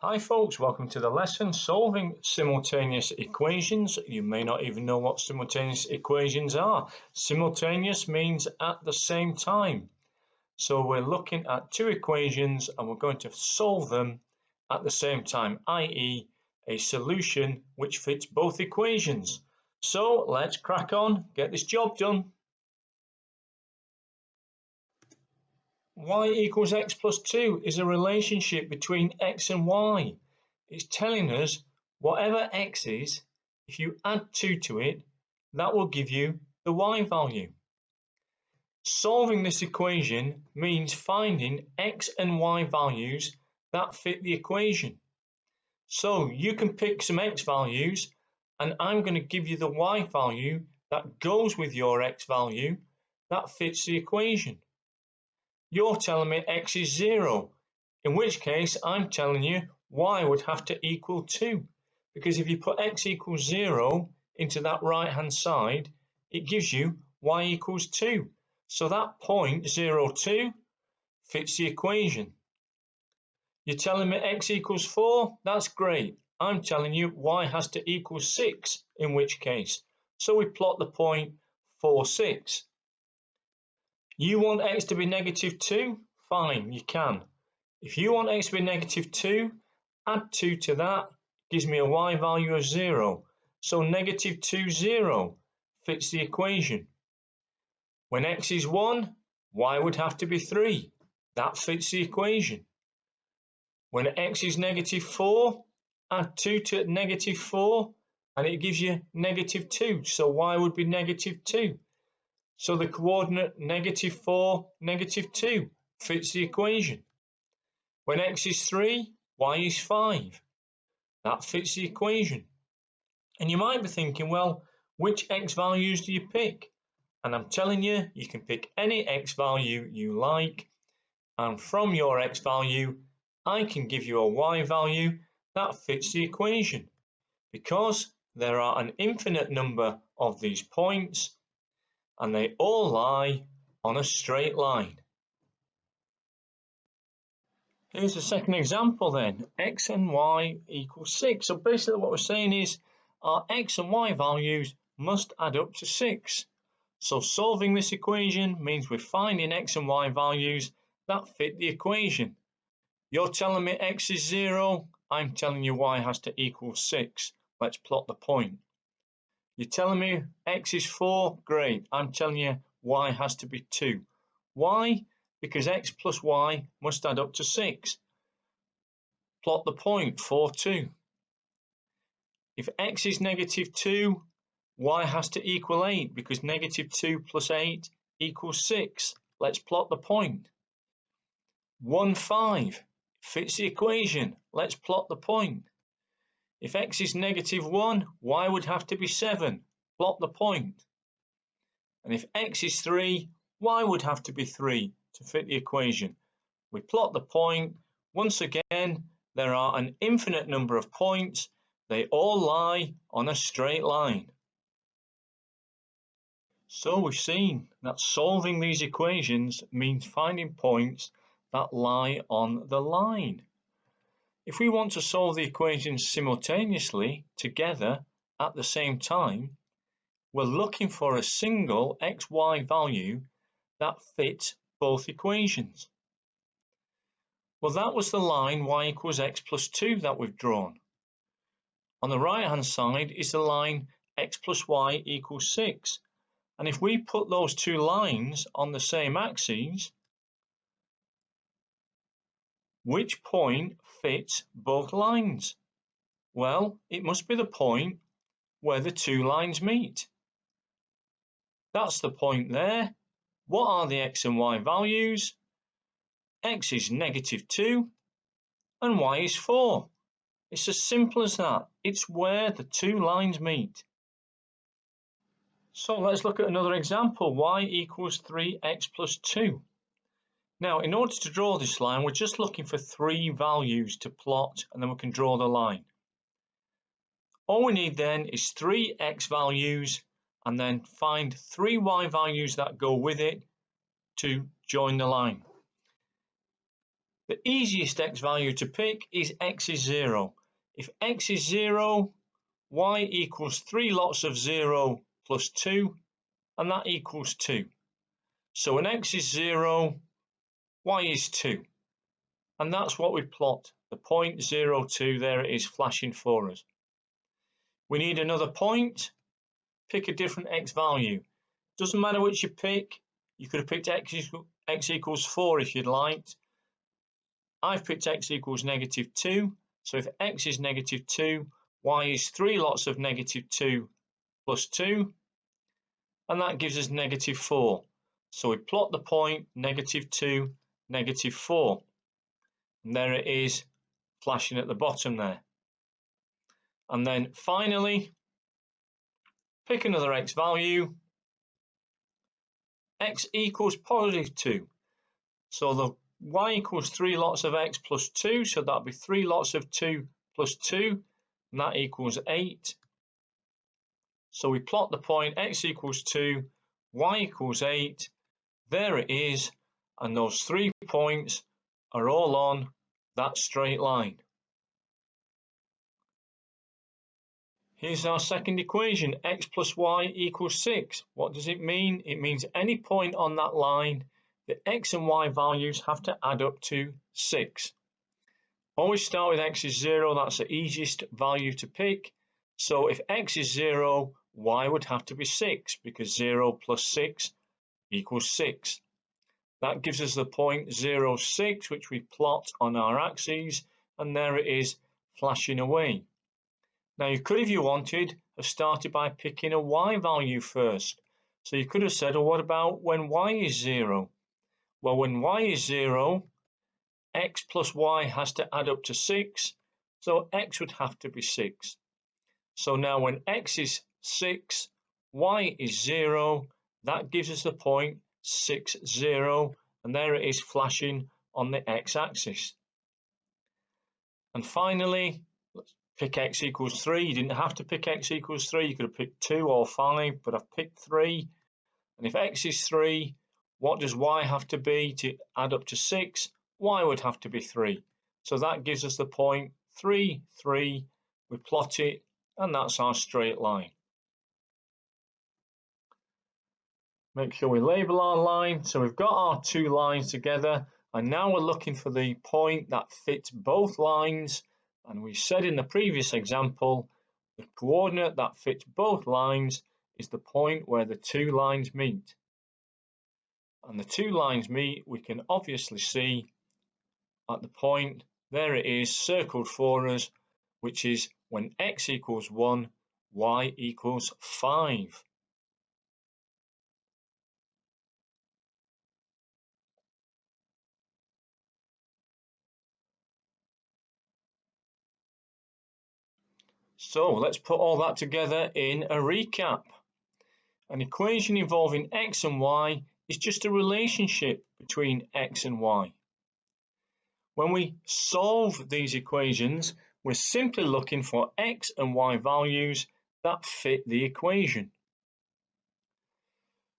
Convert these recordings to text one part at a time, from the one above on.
Hi folks, welcome to the lesson solving simultaneous equations. You may not even know what simultaneous equations are. Simultaneous means at the same time. So we're looking at two equations and we're going to solve them at the same time, i.e. a solution which fits both equations. So let's crack on, get this job done. Y equals x plus 2 is a relationship between x and y. It's telling us whatever x is, if you add 2 to it, that will give you the y value. Solving this equation means finding x and y values that fit the equation. So you can pick some x values and I'm going to give you the y value that goes with your x value that fits the equation. You're telling me x is 0, in which case I'm telling you y would have to equal 2, because if you put x equals 0 into that right hand side, it gives you y equals 2. So that point 0, 2 fits the equation. You're telling me x equals 4, that's great. I'm telling you y has to equal 6, in which case. So we plot the point 4, 6. You want x to be negative 2? Fine, you can. If you want x to be negative 2, add 2 to that, gives me a y value of 0. So negative 2, 0 fits the equation. When x is 1, y would have to be 3. That fits the equation. When x is negative 4, add 2 to negative 4, and it gives you negative 2. So y would be negative 2. So the coordinate negative 4, negative 2 fits the equation. When x is 3, y is 5. That fits the equation. And you might be thinking, well, which x values do you pick? And I'm telling you, you can pick any x value you like. And from your x value, I can give you a y value that fits the equation. Because there are an infinite number of these points, and they all lie on a straight line. Here's the second example then, x and y equals 6. So basically what we're saying is our x and y values must add up to 6. So solving this equation means we're finding x and y values that fit the equation. You're telling me x is 0, I'm telling you y has to equal 6. Let's plot the point. You're telling me x is 4, great, I'm telling you y has to be 2. Why? Because x plus y must add up to 6. Plot the point 4, 2. If x is negative 2, y has to equal 8 because negative 2 plus 8 equals 6. Let's plot the point. 1, 5 fits the equation. Let's plot the point. If x is negative 1, y would have to be 7. Plot the point. And if x is 3, y would have to be 3 to fit the equation. We plot the point. Once again, there are an infinite number of points. They all lie on a straight line. So we've seen that solving these equations means finding points that lie on the line. If we want to solve the equations simultaneously together at the same time, we're looking for a single xy value that fits both equations. Well, that was the line y equals x plus 2 that we've drawn. On the right hand side is the line x plus y equals 6. And if we put those two lines on the same axes, which point fits both lines? Well, it must be the point where the two lines meet. That's the point there. What are the x and y values? X is negative 2 and y is 4. It's as simple as that. It's where the two lines meet. So let's look at another example. Y equals 3x plus 2. Now, in order to draw this line, we're just looking for 3 values to plot, and then we can draw the line. All we need then is 3 x values, and then find 3 y values that go with it to join the line. The easiest x value to pick is x is 0. If x is 0, y equals 3 lots of 0 plus 2, and that equals 2. So when x is 0, y is 2. And that's what we plot, the point 0, 2, there it is flashing for us. We need another point, pick a different x value. Doesn't matter which you pick, you could have picked x equals 4 if you'd liked. I've picked x equals -2, so if x is -2, y is 3 lots of -2 plus 2, and that gives us -4. So we plot the point -2, -4, and there it is flashing at the bottom there. And then finally, pick another x value, x equals +2. So the y equals 3 lots of x plus 2, so that'll be 3 lots of 2 plus 2, and that equals 8. So we plot the point x equals 2, y equals 8, there it is, and those 3 points are all on that straight line. Here's our second equation, x plus y equals 6. What does it mean? It means any point on that line, the x and y values have to add up to 6. Always start with x is 0, that's the easiest value to pick. So if x is 0, y would have to be 6, because 0 plus 6 equals 6. That gives us the point 0, 6, which we plot on our axes, and there it is flashing away. Now you could, if you wanted, have started by picking a y value first. So you could have said, well, what about when y is 0? Well, when y is 0, x plus y has to add up to 6, so x would have to be 6. So now when x is 6, y is 0, that gives us the point 6, 0, and there it is flashing on the x-axis. And finally, let's pick x equals 3. You didn't have to pick x equals 3, you could have picked 2 or 5, but I've picked 3. And if x is 3, what does y have to be to add up to 6? Y would have to be 3. So that gives us the point 3, 3. We plot it, and that's our straight line. Make sure we label our line. So we've got our two lines together, and now we're looking for the point that fits both lines. And we said in the previous example, the coordinate that fits both lines is the point where the two lines meet. And the two lines meet, we can obviously see at the point, there it is circled for us, which is when x equals 1, y equals 5. So let's put all that together in a recap. An equation involving x and y is just a relationship between x and y. When we solve these equations, we're simply looking for x and y values that fit the equation.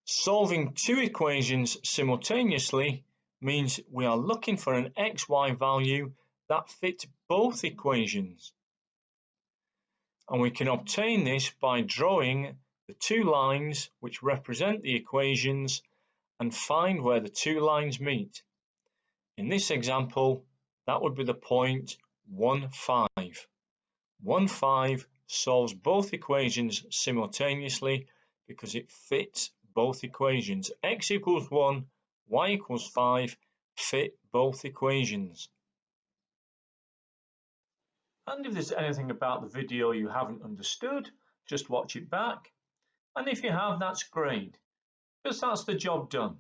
Solving two equations simultaneously means we are looking for an xy value that fits both equations. And we can obtain this by drawing the two lines which represent the equations and find where the two lines meet. In this example, that would be the point 1, 5. 1, 5 solves both equations simultaneously because it fits both equations. X equals 1, y equals 5 fit both equations. And if there's anything about the video you haven't understood, just watch it back. And if you have, that's great, because that's the job done.